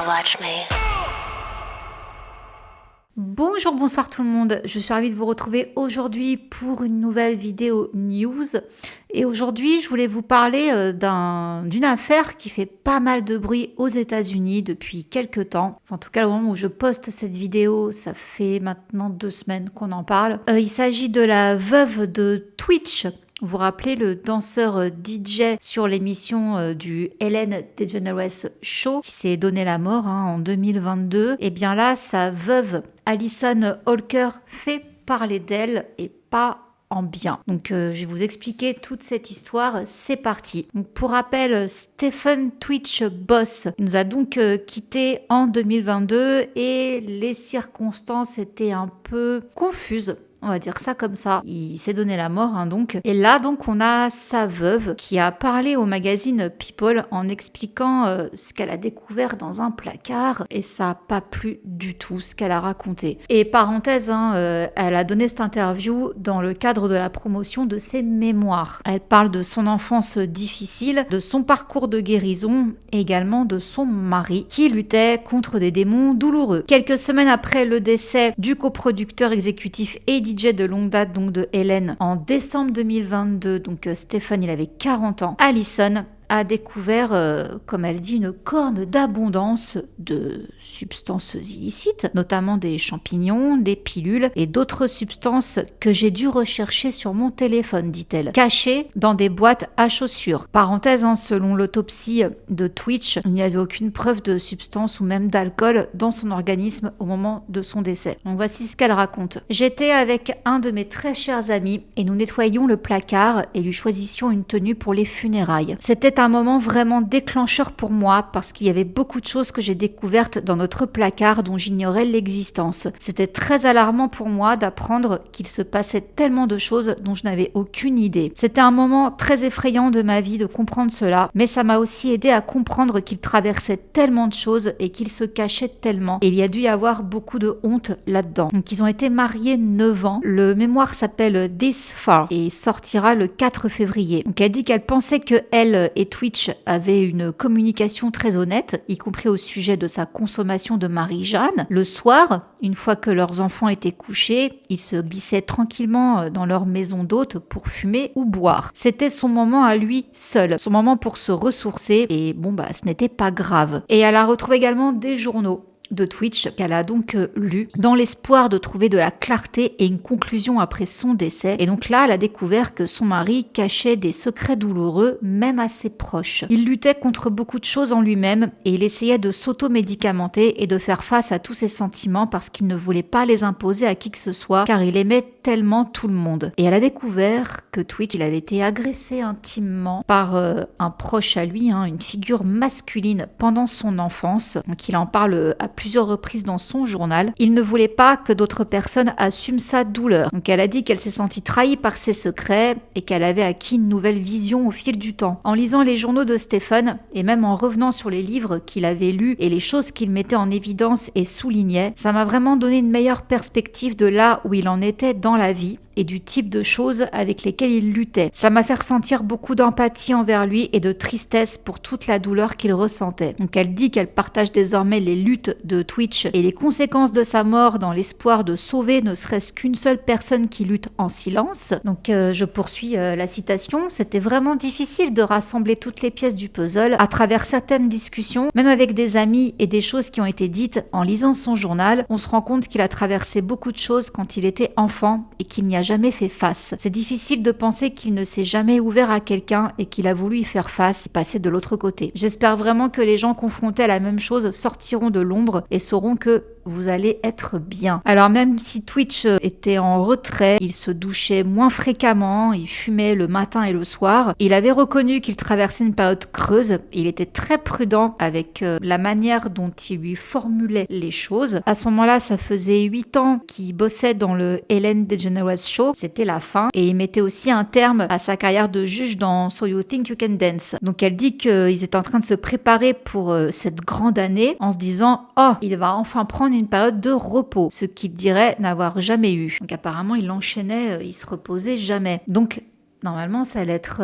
watch me. Bonjour, bonsoir tout le monde. Je suis ravie de vous retrouver aujourd'hui pour une nouvelle vidéo news. Et aujourd'hui, je voulais vous parler d'une affaire qui fait pas mal de bruit aux États-Unis depuis quelques temps. Enfin, en tout cas, au moment où je poste cette vidéo, ça fait maintenant 2 semaines qu'on en parle. Il s'agit de la veuve de Twitch. Vous vous rappelez le danseur DJ sur l'émission du Ellen DeGeneres Show qui s'est donné la mort en 2022. Et bien là, sa veuve Alison Holker fait parler d'elle et pas en bien. Donc je vais vous expliquer toute cette histoire, c'est parti. Donc pour rappel, Stephen Twitch Boss nous a donc quitté en 2022 et les circonstances étaient un peu confuses. On va dire ça comme ça. Il s'est donné la mort, donc. Et là, donc, on a sa veuve qui a parlé au magazine People en expliquant ce qu'elle a découvert dans un placard. Et ça n'a pas plu du tout, ce qu'elle a raconté. Et parenthèse, elle a donné cette interview dans le cadre de la promotion de ses mémoires. Elle parle de son enfance difficile, de son parcours de guérison et également de son mari qui luttait contre des démons douloureux. Quelques semaines après le décès du coproducteur exécutif et DJ de longue date, donc de Ellen, en décembre 2022, donc Stephen, il avait 40 ans, Alison a découvert, comme elle dit, une corne d'abondance de substances illicites, notamment des champignons, des pilules et d'autres substances que j'ai dû rechercher sur mon téléphone, dit-elle, cachées dans des boîtes à chaussures. Parenthèse, selon l'autopsie de Twitch, il n'y avait aucune preuve de substance ou même d'alcool dans son organisme au moment de son décès. Donc voici ce qu'elle raconte. J'étais avec un de mes très chers amis et nous nettoyions le placard et lui choisissions une tenue pour les funérailles. C'était un moment vraiment déclencheur pour moi parce qu'il y avait beaucoup de choses que j'ai découvertes dans notre placard dont j'ignorais l'existence. C'était très alarmant pour moi d'apprendre qu'il se passait tellement de choses dont je n'avais aucune idée. C'était un moment très effrayant de ma vie de comprendre cela, mais ça m'a aussi aidé à comprendre qu'il traversait tellement de choses et qu'il se cachait tellement. Et il y a dû y avoir beaucoup de honte là-dedans. Donc ils ont été mariés 9 ans. Le mémoire s'appelle This Far et sortira le 4 février. Donc elle dit qu'elle pensait que elle et Twitch avait une communication très honnête, y compris au sujet de sa consommation de Marie-Jeanne. Le soir, une fois que leurs enfants étaient couchés, ils se glissaient tranquillement dans leur maison d'hôte pour fumer ou boire. C'était son moment à lui seul, son moment pour se ressourcer et ce n'était pas grave. Et elle a retrouvé également des journaux de Twitch qu'elle a donc lu dans l'espoir de trouver de la clarté et une conclusion après son décès. Et donc là, elle a découvert que son mari cachait des secrets douloureux, même à ses proches. Il luttait contre beaucoup de choses en lui-même et il essayait de s'auto-médicamenter et de faire face à tous ses sentiments parce qu'il ne voulait pas les imposer à qui que ce soit car il aimait tellement tout le monde. Et elle a découvert que Twitch, il avait été agressé intimement par un proche à lui, une figure masculine pendant son enfance. Donc il en parle à plusieurs reprises dans son journal. Il ne voulait pas que d'autres personnes assument sa douleur. Donc elle a dit qu'elle s'est sentie trahie par ses secrets et qu'elle avait acquis une nouvelle vision au fil du temps. En lisant les journaux de Stephen et même en revenant sur les livres qu'il avait lus et les choses qu'il mettait en évidence et soulignait, ça m'a vraiment donné une meilleure perspective de là où il en était dans la vie et du type de choses avec lesquelles il luttait. Ça m'a fait ressentir beaucoup d'empathie envers lui et de tristesse pour toute la douleur qu'il ressentait. Donc elle dit qu'elle partage désormais les luttes de Twitch et les conséquences de sa mort dans l'espoir de sauver ne serait-ce qu'une seule personne qui lutte en silence. Donc je poursuis la citation. C'était vraiment difficile de rassembler toutes les pièces du puzzle à travers certaines discussions, même avec des amis et des choses qui ont été dites en lisant son journal. On se rend compte qu'il a traversé beaucoup de choses quand il était enfant et qu'il n'y a jamais fait face. C'est difficile de penser qu'il ne s'est jamais ouvert à quelqu'un et qu'il a voulu y faire face et passer de l'autre côté. J'espère vraiment que les gens confrontés à la même chose sortiront de l'ombre et sauront que vous allez être bien. Alors même si Twitch était en retrait, il se douchait moins fréquemment, il fumait le matin et le soir. Il avait reconnu qu'il traversait une période creuse. Il était très prudent avec la manière dont il lui formulait les choses. À ce moment-là, ça faisait 8 ans qu'il bossait dans le Ellen DeGeneres Show. C'était la fin. Et il mettait aussi un terme à sa carrière de juge dans So You Think You Can Dance. Donc elle dit qu'ils étaient en train de se préparer pour cette grande année en se disant « Oh, il va enfin prendre une période de repos », ce qu'il dirait n'avoir jamais eu. Donc apparemment, il enchaînait, il se reposait jamais. Donc Normalement, ça allait être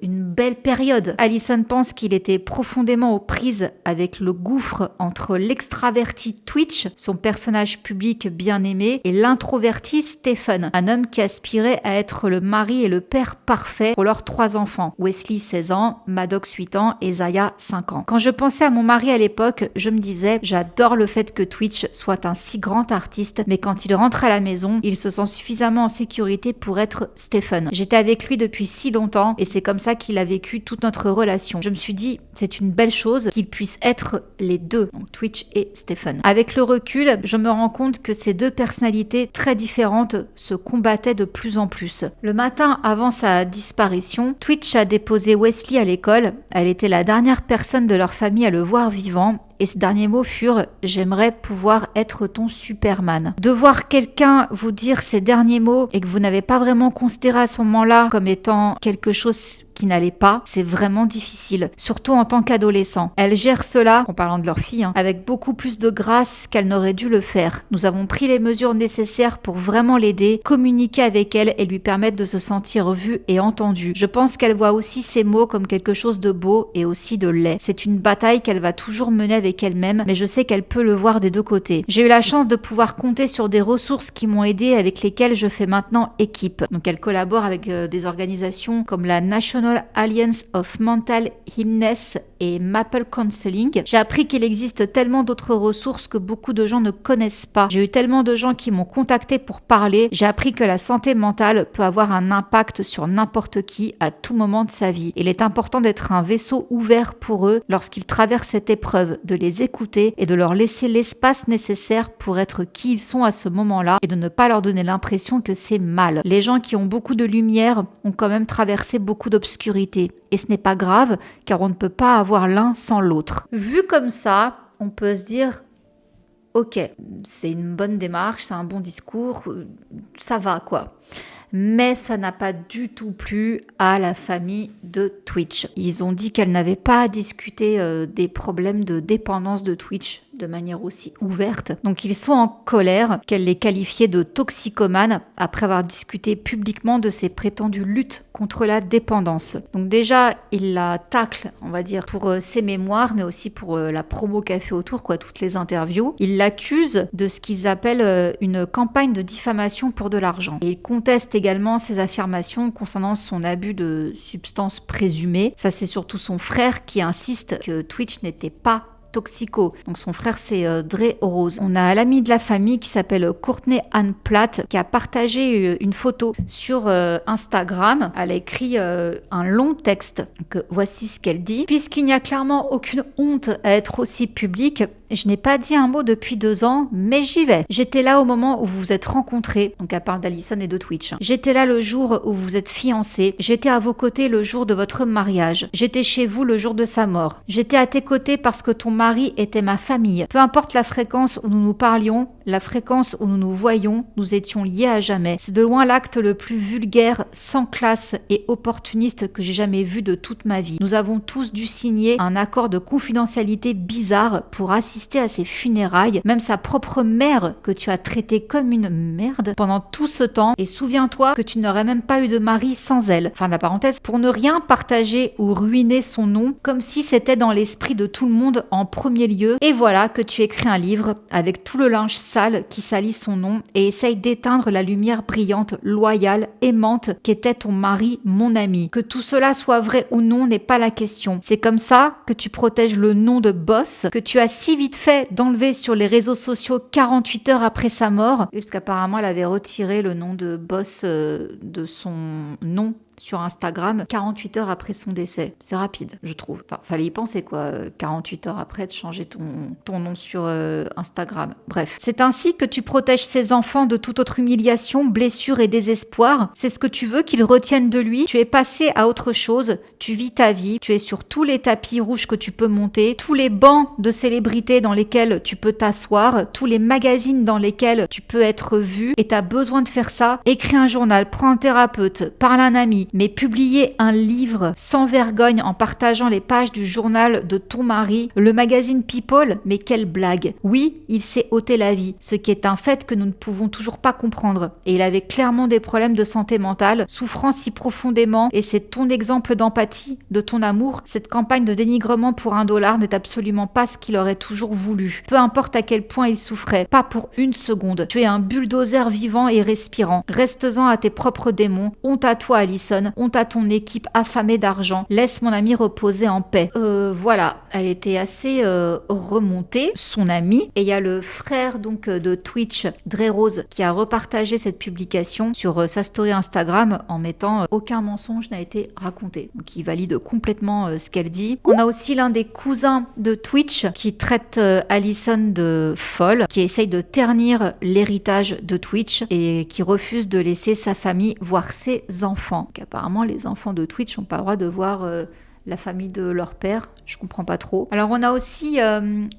une belle période. Allison pense qu'il était profondément aux prises avec le gouffre entre l'extraverti Twitch, son personnage public bien aimé, et l'introverti Stephen, un homme qui aspirait à être le mari et le père parfait pour leurs 3 enfants. Wesley, 16 ans, Maddox, 8 ans et Zaya, 5 ans. Quand je pensais à mon mari à l'époque, je me disais, j'adore le fait que Twitch soit un si grand artiste, mais quand il rentre à la maison, il se sent suffisamment en sécurité pour être Stephen. J'étais avec lui depuis si longtemps et c'est comme ça qu'il a vécu toute notre relation. Je me suis dit, c'est une belle chose qu'il puisse être les deux, donc Twitch et Stephen. Avec le recul, je me rends compte que ces 2 personnalités très différentes se combattaient de plus en plus. Le matin avant sa disparition, Twitch a déposé Wesley à l'école. Elle était la dernière personne de leur famille à le voir vivant. Et ces derniers mots furent « J'aimerais pouvoir être ton Superman ». De voir quelqu'un vous dire ces derniers mots et que vous n'avez pas vraiment considéré à ce moment-là comme étant quelque chose qui n'allait pas, c'est vraiment difficile, surtout en tant qu'adolescent. Elle gère cela, en parlant de leur fille, avec beaucoup plus de grâce qu'elle n'aurait dû le faire. Nous avons pris les mesures nécessaires pour vraiment l'aider, communiquer avec elle et lui permettre de se sentir vue et entendue. Je pense qu'elle voit aussi ces mots comme quelque chose de beau et aussi de laid. C'est une bataille qu'elle va toujours mener avec elle-même, mais je sais qu'elle peut le voir des 2 côtés. J'ai eu la chance de pouvoir compter sur des ressources qui m'ont aidée, avec lesquelles je fais maintenant équipe. Donc elle collabore avec des organisations comme la National Alliance of Mental Illness et Maple Counseling. J'ai appris qu'il existe tellement d'autres ressources que beaucoup de gens ne connaissent pas. J'ai eu tellement de gens qui m'ont contacté pour parler. J'ai appris que la santé mentale peut avoir un impact sur n'importe qui à tout moment de sa vie. Il est important d'être un vaisseau ouvert pour eux lorsqu'ils traversent cette épreuve, de les écouter et de leur laisser l'espace nécessaire pour être qui ils sont à ce moment-là et de ne pas leur donner l'impression que c'est mal. Les gens qui ont beaucoup de lumière ont quand même traversé beaucoup d'obscurité. Et ce n'est pas grave, car on ne peut pas avoir l'un sans l'autre. Vu comme ça, on peut se dire, ok, c'est une bonne démarche, c'est un bon discours, ça va quoi. Mais ça n'a pas du tout plu à la famille de Twitch. Ils ont dit qu'elle n'avait pas à discuter des problèmes de dépendance de Twitch de manière aussi ouverte. Donc ils sont en colère qu'elle les qualifiait de toxicomanes après avoir discuté publiquement de ses prétendues luttes contre la dépendance. Donc déjà, ils la taclent, on va dire, pour ses mémoires, mais aussi pour la promo qu'elle fait autour, toutes les interviews. Ils l'accusent de ce qu'ils appellent une campagne de diffamation pour de l'argent. Et ils contestent également ses affirmations concernant son abus de substances présumées. Ça, c'est surtout son frère qui insiste que Twitch n'était pas toxico. Donc son frère, c'est Dre Rose. On a l'amie de la famille qui s'appelle Courtney Ann Platt qui a partagé une photo sur Instagram. Elle a écrit un long texte. Donc, voici ce qu'elle dit. Puisqu'il n'y a clairement aucune honte à être aussi public, je n'ai pas dit un mot depuis 2 ans, mais j'y vais. J'étais là au moment où vous vous êtes rencontrés. Donc elle parle d'Allison et de Twitch. J'étais là le jour où vous êtes fiancés. J'étais à vos côtés le jour de votre mariage. J'étais chez vous le jour de sa mort. J'étais à tes côtés parce que ton mari était ma famille. Peu importe la fréquence où nous nous parlions, la fréquence où nous nous voyions, nous étions liés à jamais. C'est de loin l'acte le plus vulgaire, sans classe et opportuniste que j'ai jamais vu de toute ma vie. Nous avons tous dû signer un accord de confidentialité bizarre pour assister à ses funérailles, même sa propre mère que tu as traitée comme une merde pendant tout ce temps, et souviens-toi que tu n'aurais même pas eu de mari sans elle. Fin de la parenthèse, pour ne rien partager ou ruiner son nom, comme si c'était dans l'esprit de tout le monde en premier lieu, et voilà que tu écris un livre avec tout le linge sale qui salit son nom et essaye d'éteindre la lumière brillante, loyale, aimante qu'était ton mari, mon ami. Que tout cela soit vrai ou non n'est pas la question. C'est comme ça que tu protèges le nom de boss que tu as si vite fait d'enlever sur les réseaux sociaux 48 heures après sa mort, parce qu'apparemment elle avait retiré le nom de boss de son nom sur Instagram 48 heures après son décès. C'est rapide, je trouve. Enfin, fallait y penser, 48 heures après de changer ton nom sur Instagram. Bref. C'est ainsi que tu protèges ses enfants de toute autre humiliation, blessure et désespoir. C'est ce que tu veux qu'ils retiennent de lui. Tu es passé à autre chose. Tu vis ta vie. Tu es sur tous les tapis rouges que tu peux monter, tous les bancs de célébrités télé dans lesquelles tu peux t'asseoir, tous les magazines dans lesquels tu peux être vu, et tu as besoin de faire ça, écris un journal, prends un thérapeute, parle à un ami, mais publier un livre sans vergogne en partageant les pages du journal de ton mari, le magazine People, mais quelle blague. Oui, il s'est ôté la vie, ce qui est un fait que nous ne pouvons toujours pas comprendre. Et il avait clairement des problèmes de santé mentale, souffrant si profondément, et c'est ton exemple d'empathie, de ton amour. Cette campagne de dénigrement pour $1 n'est absolument pas ce qu'il aurait toujours voulu. Peu importe à quel point il souffrait, pas pour une seconde. Tu es un bulldozer vivant et respirant. Reste-en à tes propres démons. Honte à toi, Alison. Honte à ton équipe affamée d'argent. Laisse mon ami reposer en paix. Voilà, elle était assez remontée, son amie. Et il y a le frère donc de Twitch, Dre Rose, qui a repartagé cette publication sur sa story Instagram en mettant aucun mensonge n'a été raconté. Donc il valide complètement ce qu'elle dit. On a aussi l'un des cousins de Twitch qui traite Alison de folle, qui essaye de ternir l'héritage de Twitch et qui refuse de laisser sa famille voir ses enfants. Donc, apparemment, les enfants de Twitch n'ont pas le droit de voir la famille de leur père. Je comprends pas trop. Alors on a aussi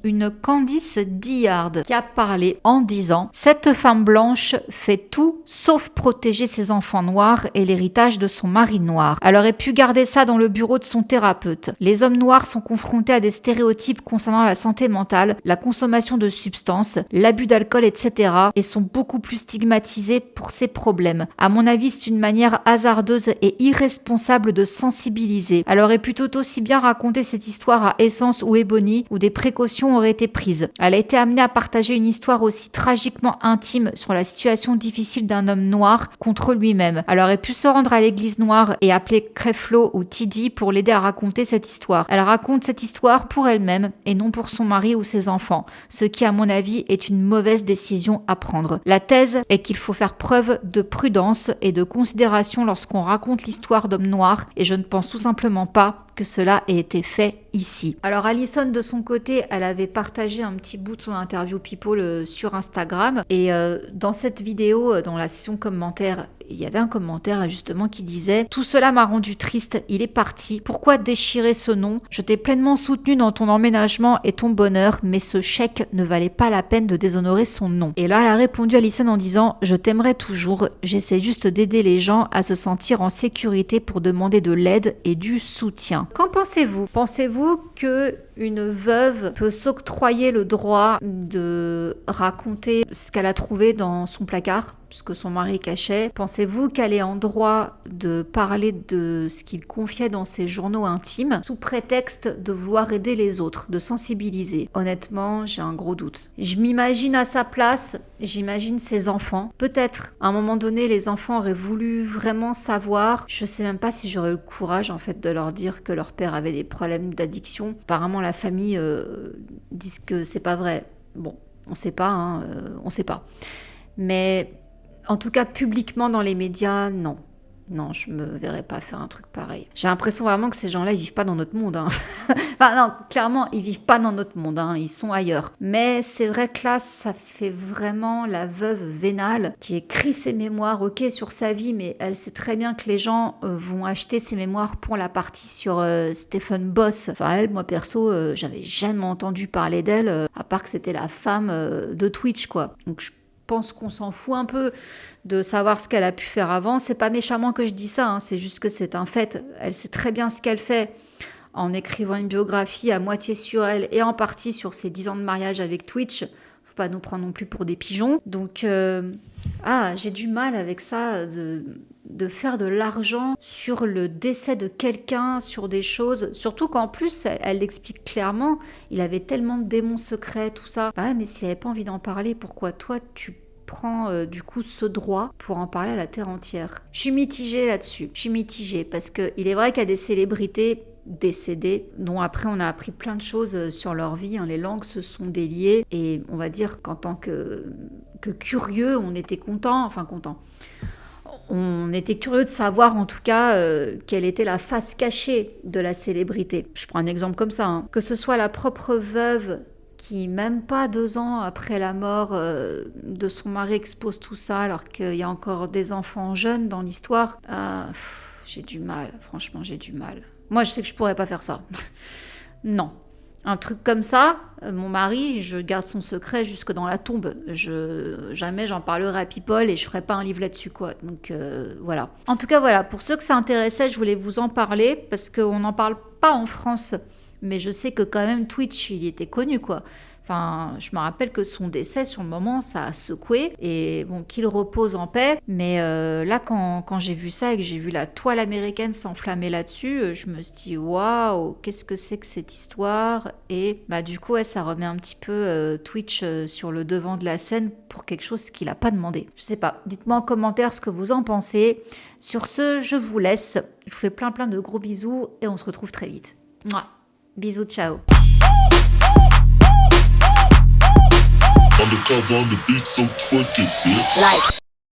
une Candice Dillard qui a parlé en disant « Cette femme blanche fait tout sauf protéger ses enfants noirs et l'héritage de son mari noir. Elle aurait pu garder ça dans le bureau de son thérapeute. Les hommes noirs sont confrontés à des stéréotypes concernant la santé mentale, la consommation de substances, l'abus d'alcool, etc. et sont beaucoup plus stigmatisés pour ces problèmes. À mon avis, c'est une manière hasardeuse et irresponsable de sensibiliser. Elle aurait pu tout aussi bien raconter cette histoire à Essence ou Ebony où des précautions auraient été prises. Elle a été amenée à partager une histoire aussi tragiquement intime sur la situation difficile d'un homme noir contre lui-même. Elle aurait pu se rendre à l'église noire et appeler Creflo ou Tidy pour l'aider à raconter cette histoire. Elle raconte cette histoire pour elle-même et non pour son mari ou ses enfants, ce qui à mon avis est une mauvaise décision à prendre. La thèse est qu'il faut faire preuve de prudence et de considération lorsqu'on raconte l'histoire d'hommes noirs et je ne pense tout simplement pas que cela ait été fait ici. Alors Alison de son côté, elle avait partagé un petit bout de son interview People sur Instagram et dans cette vidéo, dans la section commentaires, il y avait un commentaire justement qui disait « Tout cela m'a rendu triste, il est parti. Pourquoi déchirer ce nom? Je t'ai pleinement soutenu dans ton emménagement et ton bonheur, mais ce chèque ne valait pas la peine de déshonorer son nom. » Et là, elle a répondu Alison en disant « Je t'aimerai toujours, j'essaie juste d'aider les gens à se sentir en sécurité pour demander de l'aide et du soutien. » Qu'en pensez-vous? Pensez-vous que une veuve peut s'octroyer le droit de raconter ce qu'elle a trouvé dans son placard, ce que son mari cachait? Pensez-vous qu'elle est en droit de parler de ce qu'il confiait dans ses journaux intimes sous prétexte de vouloir aider les autres, de sensibiliser? Honnêtement, j'ai un gros doute. Je m'imagine à sa place, j'imagine ses enfants. Peut-être, à un moment donné, les enfants auraient voulu vraiment savoir. Je sais même pas si j'aurais eu le courage en fait de leur dire que leur père avait des problèmes d'addiction. Apparemment, la famille dit que c'est pas vrai. Bon, on sait pas, hein, on sait pas. Mais en tout cas, publiquement dans les médias, non. Non, je me verrais pas faire un truc pareil. J'ai l'impression vraiment que ces gens-là, ils vivent pas dans notre monde. Hein. Enfin non, clairement, ils vivent pas dans notre monde. Hein. Ils sont ailleurs. Mais c'est vrai que là, ça fait vraiment la veuve vénale qui écrit ses mémoires, ok, sur sa vie, mais elle sait très bien que les gens vont acheter ses mémoires pour la partie sur Stephen Boss. Enfin, elle, moi perso, j'avais jamais entendu parler d'elle, à part que c'était la femme de Twitch, quoi. Donc je pense qu'on s'en fout un peu de savoir ce qu'elle a pu faire avant. C'est pas méchamment que je dis ça, hein, c'est juste que c'est un fait. Elle sait très bien ce qu'elle fait en écrivant une biographie à moitié sur elle et en partie sur ses 10 ans de mariage avec Twitch. Faut pas nous prendre non plus pour des pigeons. Donc, j'ai du mal avec ça, de faire de l'argent sur le décès de quelqu'un, sur des choses. Surtout qu'en plus, elle l'explique clairement, il avait tellement de démons secrets, tout ça. Ah, mais s'il avait pas envie d'en parler, pourquoi toi, tu prends du coup ce droit pour en parler à la terre entière? Je suis mitigée là-dessus. Je suis mitigée parce qu'il est vrai qu'il y a des célébrités décédés, dont après on a appris plein de choses sur leur vie, hein. Les langues se sont déliées et on va dire qu'en tant que curieux, on était content. On était curieux de savoir en tout cas quelle était la face cachée de la célébrité. Je prends un exemple comme ça, hein. Que ce soit la propre veuve qui, même pas 2 ans après la mort de son mari, expose tout ça alors qu'il y a encore des enfants jeunes dans l'histoire. J'ai du mal, franchement j'ai du mal. Moi je sais que je pourrais pas faire ça. Non. Un truc comme ça, mon mari, je garde son secret jusque dans la tombe. Jamais j'en parlerai à People et je ferai pas un livre là-dessus, quoi. Donc voilà. En tout cas, voilà, pour ceux que ça intéressait, je voulais vous en parler parce qu'on n'en parle pas en France. Mais je sais que quand même Twitch, il était connu, quoi. Enfin, je me rappelle que son décès, sur le moment, ça a secoué. Et bon, qu'il repose en paix. Mais là, quand j'ai vu ça et que j'ai vu la toile américaine s'enflammer là-dessus, je me suis dit, waouh, qu'est-ce que c'est que cette histoire? Et bah, du coup, ouais, ça remet un petit peu Twitch sur le devant de la scène pour quelque chose qu'il n'a pas demandé. Je sais pas. Dites-moi en commentaire ce que vous en pensez. Sur ce, je vous laisse. Je vous fais plein de gros bisous et on se retrouve très vite. Mouah. Bisous, ciao. Undercover on the beat, so twerk it, bitch. Like.